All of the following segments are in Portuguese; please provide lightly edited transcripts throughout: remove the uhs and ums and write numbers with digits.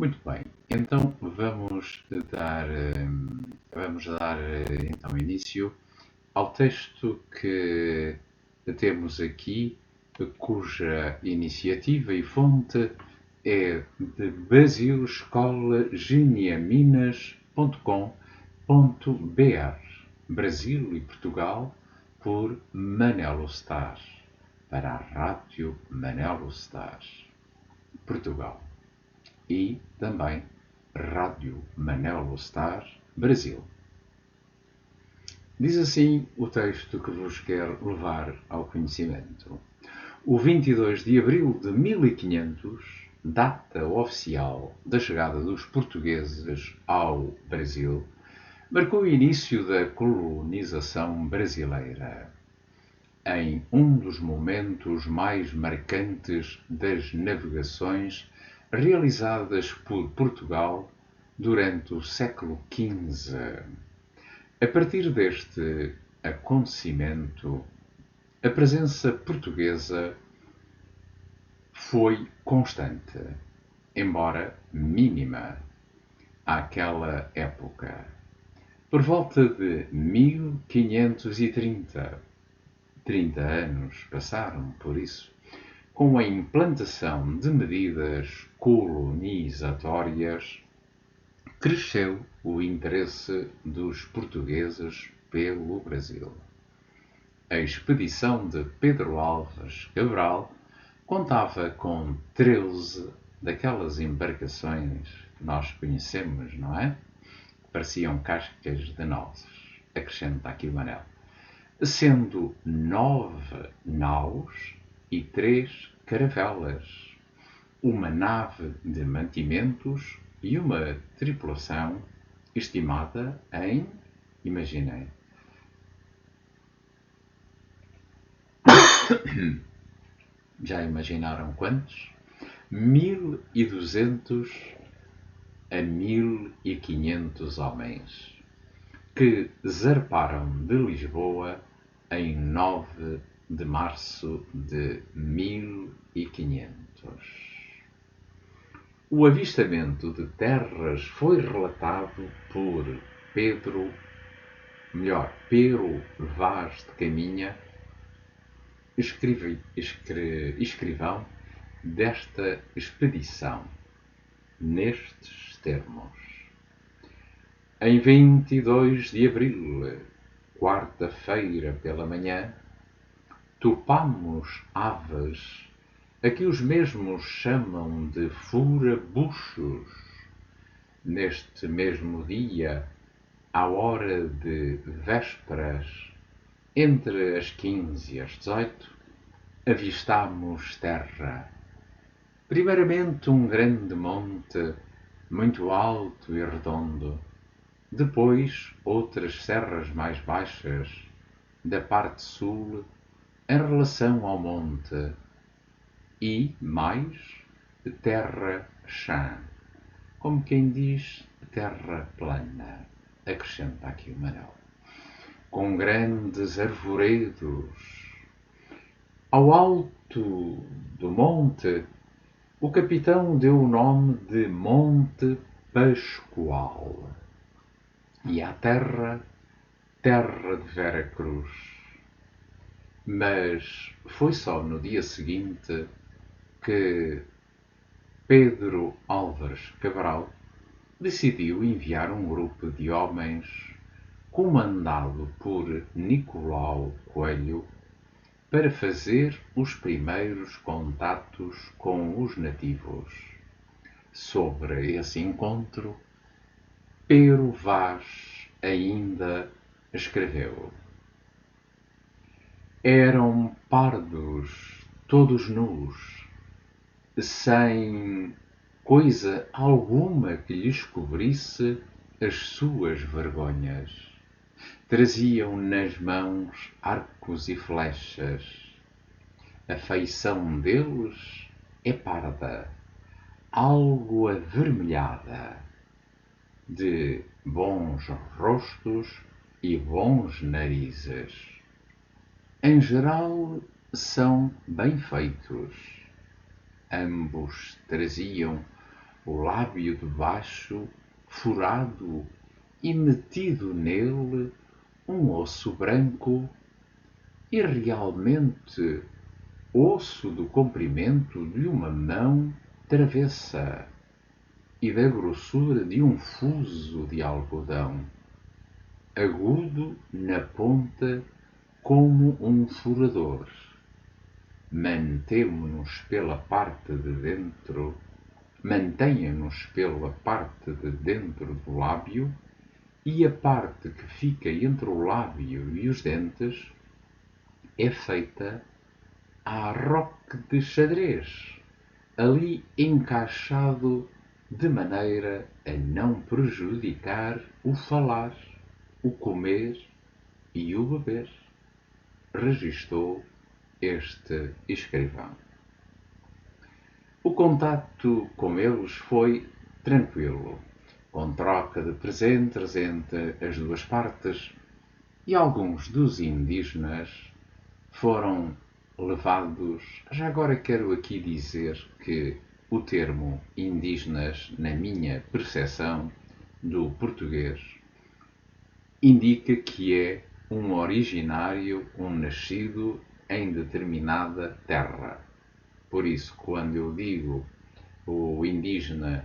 Muito bem, então vamos dar então início ao texto que temos aqui, cuja iniciativa e fonte é de brasilescolasgeniaminas.com.br, Brasil e Portugal, por Manelo Star, para a Rádio Manelo Star, Portugal. E também Rádio Manelo Star, Brasil. Diz assim o texto que vos quero levar ao conhecimento. O 22 de abril de 1500, data oficial da chegada dos portugueses ao Brasil, marcou o início da colonização brasileira. Em um dos momentos mais marcantes das navegações realizadas por Portugal durante o século XV. A partir deste acontecimento, a presença portuguesa foi constante, embora mínima, àquela época. Por volta de 1530, 30 anos passaram por isso, com a implantação de medidas colonizatórias, cresceu o interesse dos portugueses pelo Brasil. A expedição de Pedro Álvares Cabral contava com 13 daquelas embarcações que nós conhecemos, não é? Pareciam cascas de nozes, acrescenta aqui o Manel, sendo 9 naus e 3 caravelas, uma nave de mantimentos e uma tripulação estimada em, imaginem, já imaginaram quantos? 1200 a 1500 homens, que zarparam de Lisboa em 9 de março de 1500. O avistamento de terras foi relatado por Pero Vaz de Caminha, escrivão desta expedição, nestes termos. Em 22 de abril, quarta-feira pela manhã, topámos aves a que os mesmos chamam de furabuchos. Neste mesmo dia, à hora de vésperas, entre as 15 e as 18, avistámos terra. Primeiramente um grande monte, muito alto e redondo, depois outras serras mais baixas, da parte sul, em relação ao monte, e, mais, terra chã, como quem diz, terra plana, acrescenta aqui o Manel, com grandes arvoredos. Ao alto do monte, o capitão deu o nome de Monte Pascoal, e à terra, terra de Vera Cruz. Mas foi só no dia seguinte que Pedro Álvares Cabral decidiu enviar um grupo de homens comandado por Nicolau Coelho para fazer os primeiros contatos com os nativos. Sobre esse encontro, Pero Vaz ainda escreveu: eram pardos, todos nus, sem coisa alguma que lhes cobrisse as suas vergonhas. Traziam nas mãos arcos e flechas. A feição deles é parda, algo avermelhada, de bons rostos e bons narizes. Em geral, são bem feitos. Ambos traziam o lábio de baixo furado e metido nele um osso branco, e realmente osso do comprimento de uma mão travessa e da grossura de um fuso de algodão, agudo na ponta como um furador. Mantemo-nos pela parte de dentro, mantenha-nos pela parte de dentro do lábio, e a parte que fica entre o lábio e os dentes é feita à roque de xadrez, ali encaixado de maneira a não prejudicar o falar, o comer e o beber, registou este escrivão. O contacto com eles foi tranquilo, com troca de presentes entre as duas partes, e alguns dos indígenas foram levados. Já agora quero aqui dizer que o termo indígenas, na minha percepção do português, indica que é um originário, um nascido em determinada terra. Por isso, quando eu digo o indígena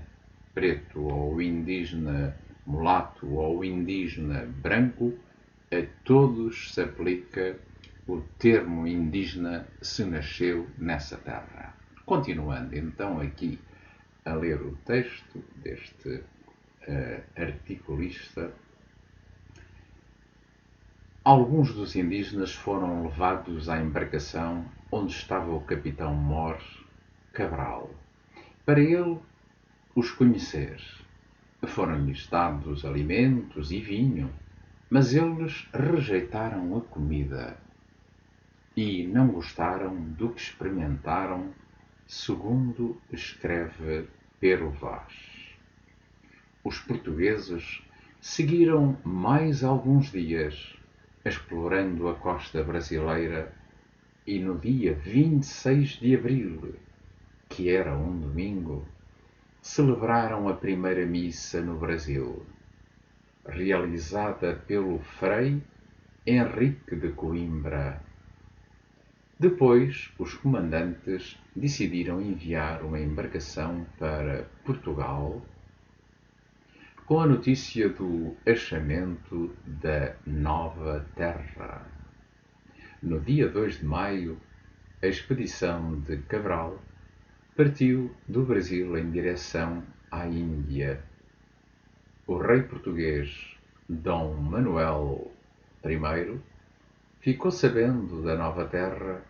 preto, ou o indígena mulato, ou o indígena branco, a todos se aplica o termo indígena se nasceu nessa terra. Continuando então aqui a ler o texto deste articulista, alguns dos indígenas foram levados à embarcação onde estava o capitão Mor Cabral, para ele os conhecer. Foram-lhes dados alimentos e vinho, mas eles rejeitaram a comida e não gostaram do que experimentaram, segundo escreve Pero Vaz. Os portugueses seguiram mais alguns dias, explorando a costa brasileira, e no dia 26 de abril, que era um domingo, celebraram a primeira missa no Brasil, realizada pelo Frei Henrique de Coimbra. Depois, os comandantes decidiram enviar uma embarcação para Portugal com a notícia do achamento da nova terra. No dia 2 de maio, a expedição de Cabral partiu do Brasil em direção à Índia. O rei português Dom Manuel I ficou sabendo da nova terra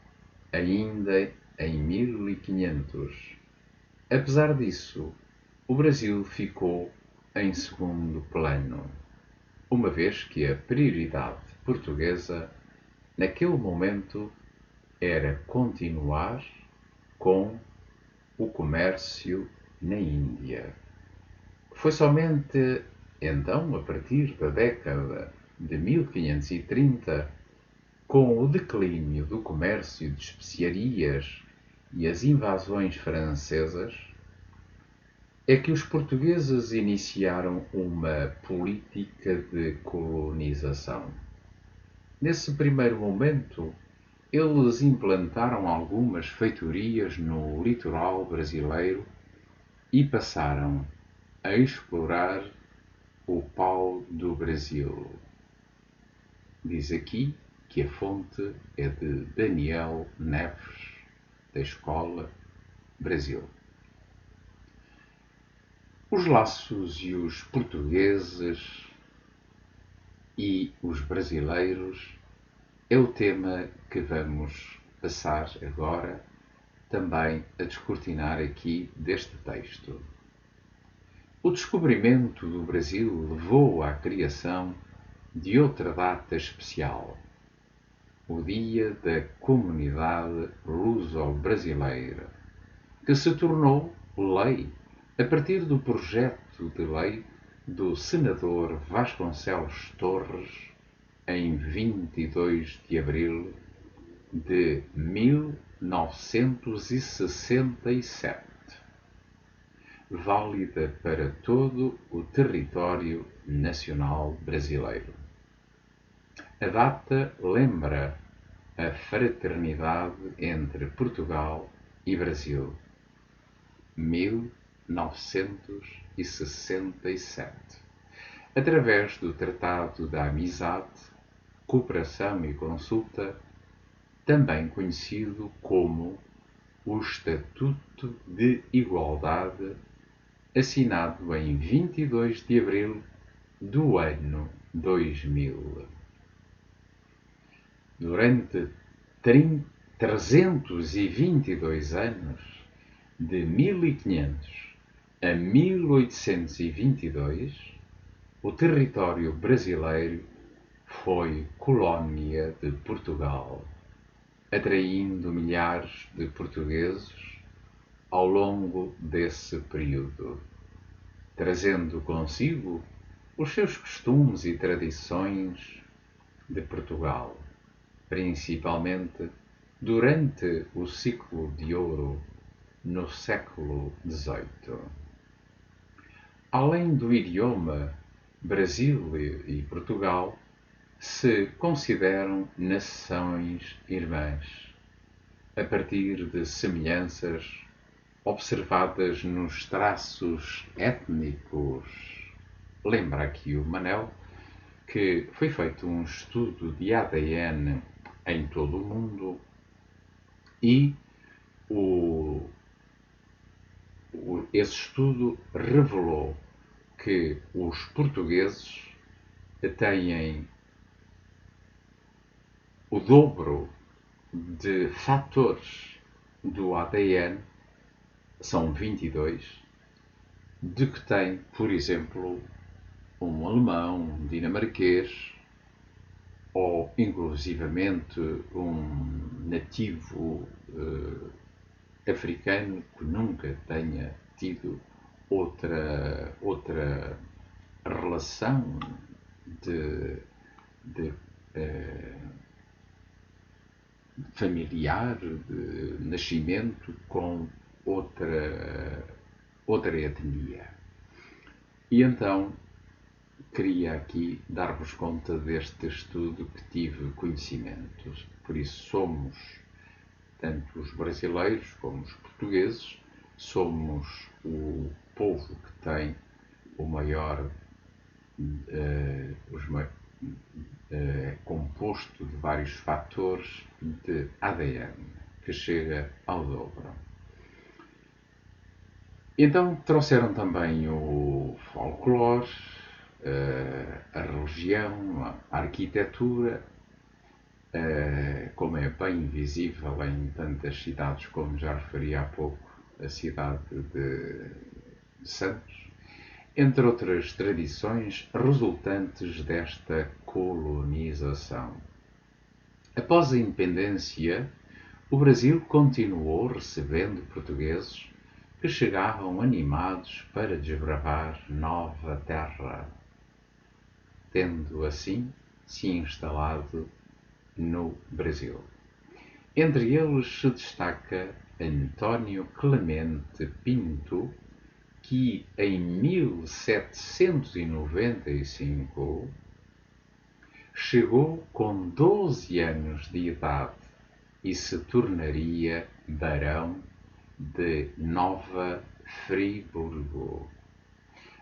ainda em 1500. Apesar disso, o Brasil ficou em segundo plano, uma vez que a prioridade portuguesa naquele momento era continuar com o comércio na Índia. Foi somente então, a partir da década de 1530, com o declínio do comércio de especiarias e as invasões francesas, é que os portugueses iniciaram uma política de colonização. Nesse primeiro momento, eles implantaram algumas feitorias no litoral brasileiro e passaram a explorar o pau do Brasil. Diz aqui que a fonte é de Daniel Neves, da Escola Brasil. Os laços e os portugueses e os brasileiros é o tema que vamos passar agora também a descortinar aqui deste texto. O descobrimento do Brasil levou à criação de outra data especial, o Dia da Comunidade Luso-Brasileira, que se tornou lei a partir do projeto de lei do senador Vasconcelos Torres em 22 de abril de 1967. válida para todo o território nacional brasileiro. A data lembra a fraternidade entre Portugal e Brasil, 1967, através do Tratado da Amizade, Cooperação e Consulta, também conhecido como o Estatuto de Igualdade, assinado em 22 de abril do ano 2000. Durante 322 anos, de 1500 a 1822, o território brasileiro foi colónia de Portugal, atraindo milhares de portugueses ao longo desse período, trazendo consigo os seus costumes e tradições de Portugal, principalmente durante o ciclo de ouro no século XVIII. Além do idioma, Brasil e Portugal se consideram nações irmãs, a partir de semelhanças observadas nos traços étnicos. Lembra aqui o Manel que foi feito um estudo de ADN em todo o mundo e esse estudo revelou que os portugueses têm o dobro de fatores do ADN, são 22, de que tem, por exemplo, um alemão, um dinamarquês ou inclusivamente um nativo africano que nunca tenha tido outra relação de familiar, de nascimento com outra etnia. E então queria aqui dar-vos conta deste estudo que tive conhecimentos. Por isso somos, tanto os brasileiros como os portugueses, somos o povo que tem o maior, composto de vários fatores de ADN, que chega ao dobro. Então trouxeram também o folclore, a religião, a arquitetura, como é bem visível em tantas cidades, como já referi há pouco, a cidade de Santos, entre outras tradições resultantes desta colonização. Após a independência, o Brasil continuou recebendo portugueses que chegavam animados para desbravar nova terra, tendo assim se instalado no Brasil. Entre eles se destaca António Clemente Pinto, que em 1795 chegou com 12 anos de idade e se tornaria barão de Nova Friburgo.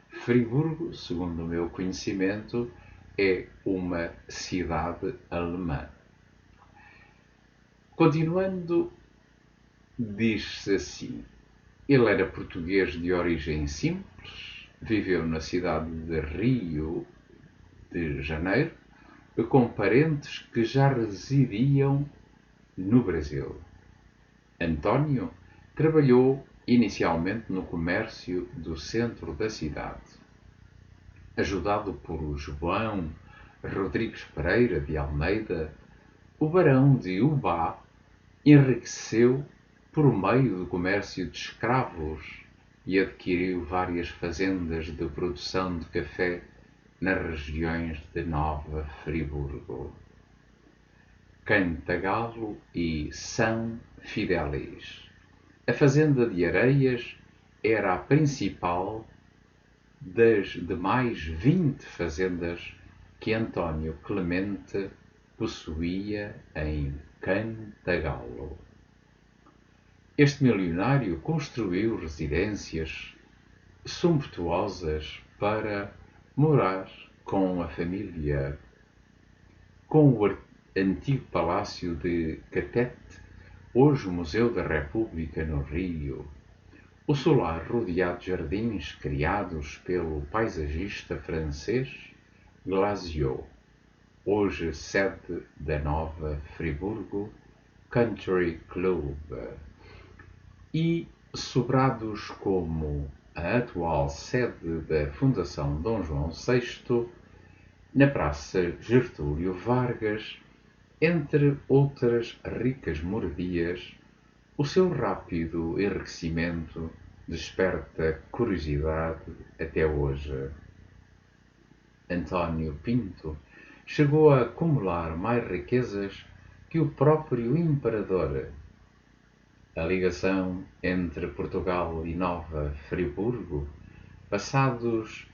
Friburgo, segundo o meu conhecimento, é uma cidade alemã. Continuando, diz-se assim: ele era português de origem simples, viveu na cidade de Rio de Janeiro, com parentes que já residiam no Brasil. António trabalhou inicialmente no comércio do centro da cidade. Ajudado por João Rodrigues Pereira de Almeida, o barão de Ubá enriqueceu por meio do comércio de escravos e adquiriu várias fazendas de produção de café nas regiões de Nova Friburgo, Cantagalo e São Fidélis. A fazenda de Areias era a principal das demais 20 fazendas que António Clemente possuía em Cantagalo. Este milionário construiu residências sumptuosas para morar com a família, com o antigo Palácio de Catete, hoje Museu da República no Rio, o solar rodeado de jardins criados pelo paisagista francês Glaziot, hoje sede da Nova Friburgo Country Club, e sobrados como a atual sede da Fundação Dom João VI, na Praça Getúlio Vargas, entre outras ricas moradias. O seu rápido enriquecimento desperta curiosidade até hoje. António Pinto chegou a acumular mais riquezas que o próprio imperador. A ligação entre Portugal e Nova Friburgo, passados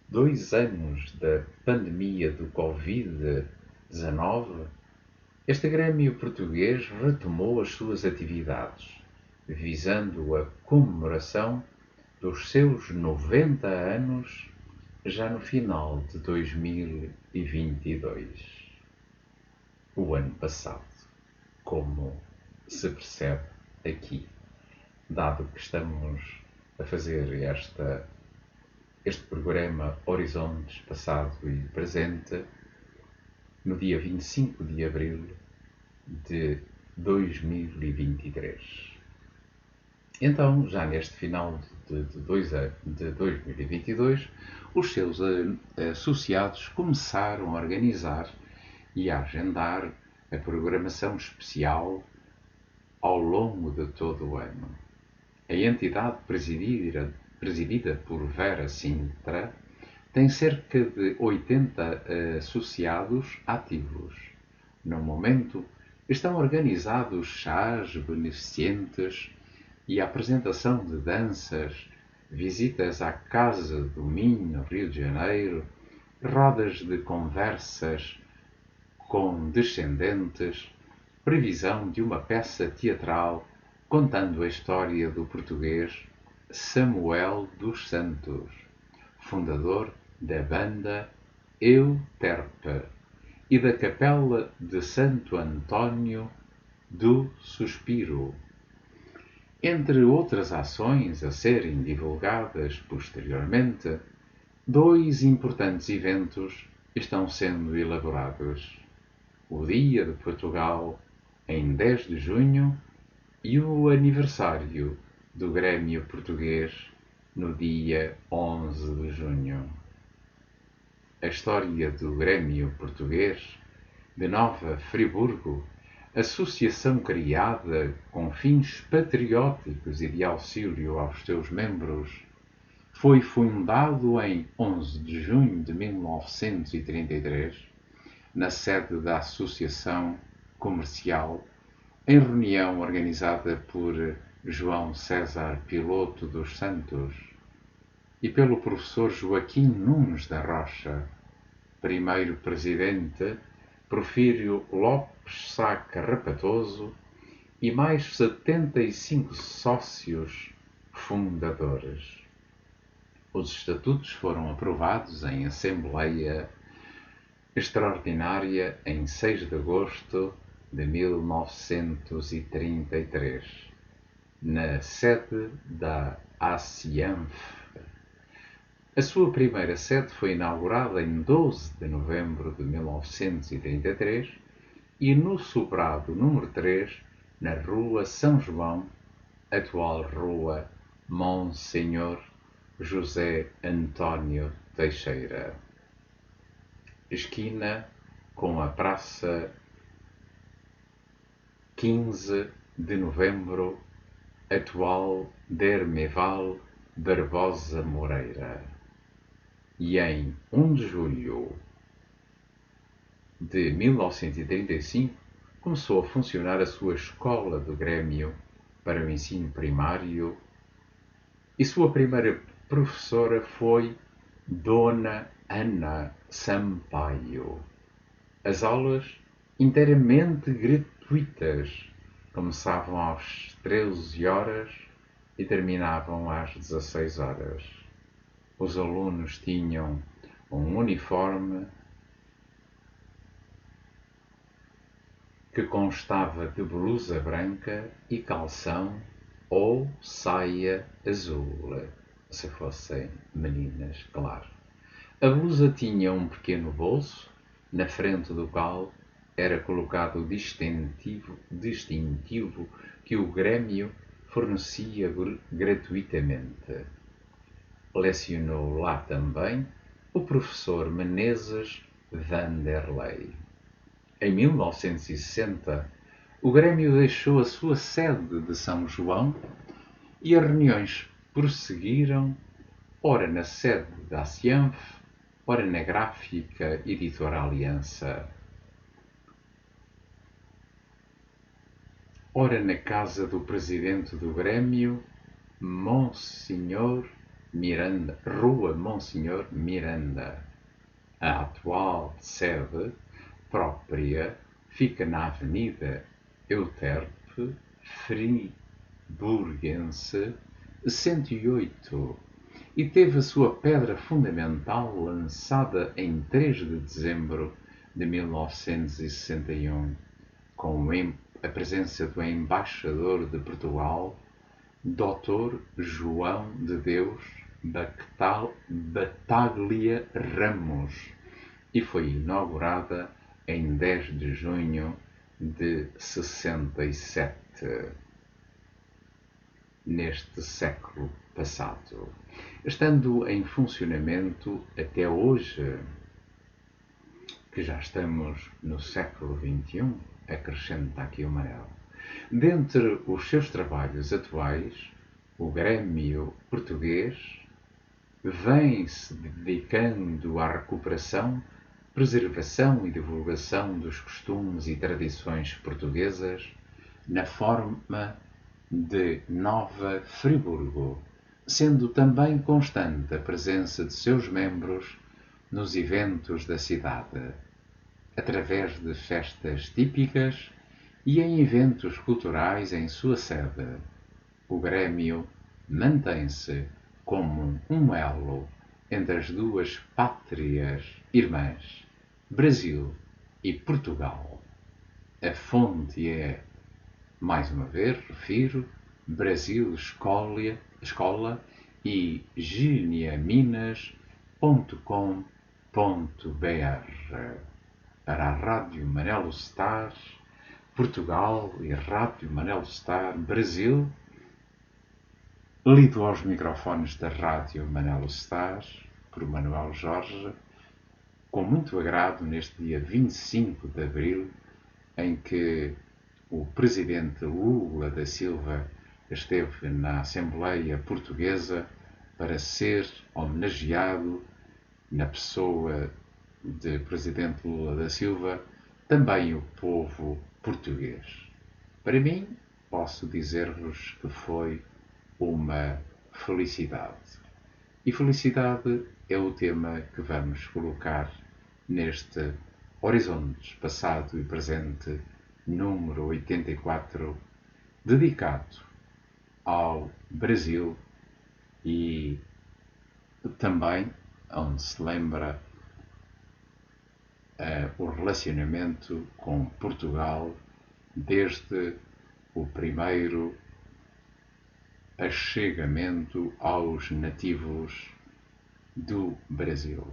2 anos da pandemia do Covid-19, este grêmio português retomou as suas atividades, visando a comemoração dos seus 90 anos já no final de 2022. O ano passado, como se percebe aqui, dado que estamos a fazer este programa Horizontes Passado e Presente, no dia 25 de abril de 2023. Então, já neste final de 2022, os seus associados começaram a organizar e a agendar a programação especial ao longo de todo o ano. A entidade presidida por Vera Sintra tem cerca de 80 associados ativos. No momento, estão organizados chás beneficentes e a apresentação de danças, visitas à Casa do Minho, Rio de Janeiro, rodas de conversas com descendentes, previsão de uma peça teatral contando a história do português Samuel dos Santos, fundador da banda Euterpe e da Capela de Santo António do Suspiro, entre outras ações a serem divulgadas posteriormente. 2 importantes eventos estão sendo elaborados: o Dia de Portugal, em 10 de junho, e o aniversário do Grêmio Português, no dia 11 de junho. A história do Grêmio Português de Nova Friburgo, associação criada com fins patrióticos e de auxílio aos seus membros, foi fundado em 11 de junho de 1933, na sede da Associação Comercial, em reunião organizada por João César Piloto dos Santos e pelo professor Joaquim Nunes da Rocha, primeiro presidente, Porfírio Lopes Sá Carrapatoso e mais 75 sócios fundadores. Os estatutos foram aprovados em Assembleia Extraordinária em 6 de agosto de 1933, na sede da ACIANF. A sua primeira sede foi inaugurada em 12 de novembro de 1933 e no sobrado número 3, na Rua São João, atual Rua Monsenhor José António Teixeira, esquina com a Praça 15 de novembro, atual Dermeval Barbosa Moreira. E em 1 de julho de 1935 começou a funcionar a sua escola do Grêmio para o ensino primário e sua primeira professora foi Dona Ana Sampaio. As aulas, inteiramente gratuitas, começavam às 13 horas e terminavam às 16 horas. Os alunos tinham um uniforme que constava de blusa branca e calção ou saia azul, se fossem meninas, claro. A blusa tinha um pequeno bolso, na frente do qual era colocado o distintivo que o Grêmio fornecia gratuitamente. Lecionou lá também o professor Menezes Vanderlei. Em 1960, o Grêmio deixou a sua sede de São João e as reuniões prosseguiram, ora na sede da Cianf, ora na Gráfica Editora Aliança, ora na casa do presidente do Grêmio, Monsenhor Miranda, Rua Monsenhor Miranda. A atual sede própria fica na Avenida Euterpe Friburguense 108 e teve a sua pedra fundamental lançada em 3 de dezembro de 1961, com a presença do embaixador de Portugal, Dr. João de Deus Bataglia Ramos, e foi inaugurada em 10 de junho de 67, neste século passado, estando em funcionamento até hoje, que já estamos no século XXI, acrescenta aqui o Manel. Dentre os seus trabalhos atuais, o Grêmio Português vem-se dedicando à recuperação, preservação e divulgação dos costumes e tradições portuguesas na forma de Nova Friburgo, sendo também constante a presença de seus membros nos eventos da cidade, através de festas típicas e em eventos culturais em sua sede. O Grêmio mantém-se como um elo entre as duas pátrias irmãs, Brasil e Portugal. A fonte é, mais uma vez, refiro, Brasil Escola e geniaminas.com.br. Para a Rádio Manelo Star Portugal e Rádio Manelo Star Brasil, lido aos microfones da Rádio Manelo Star por Manuel Jorge, com muito agrado neste dia 25 de abril, em que o presidente Lula da Silva esteve na Assembleia Portuguesa para ser homenageado na pessoa de presidente Lula da Silva, também o povo português. Para mim, posso dizer-vos que foi uma felicidade. E felicidade é o tema que vamos colocar neste Horizontes Passado e Presente número 84, dedicado ao Brasil e também onde se lembra o relacionamento com Portugal desde o primeiro achegamento aos nativos do Brasil.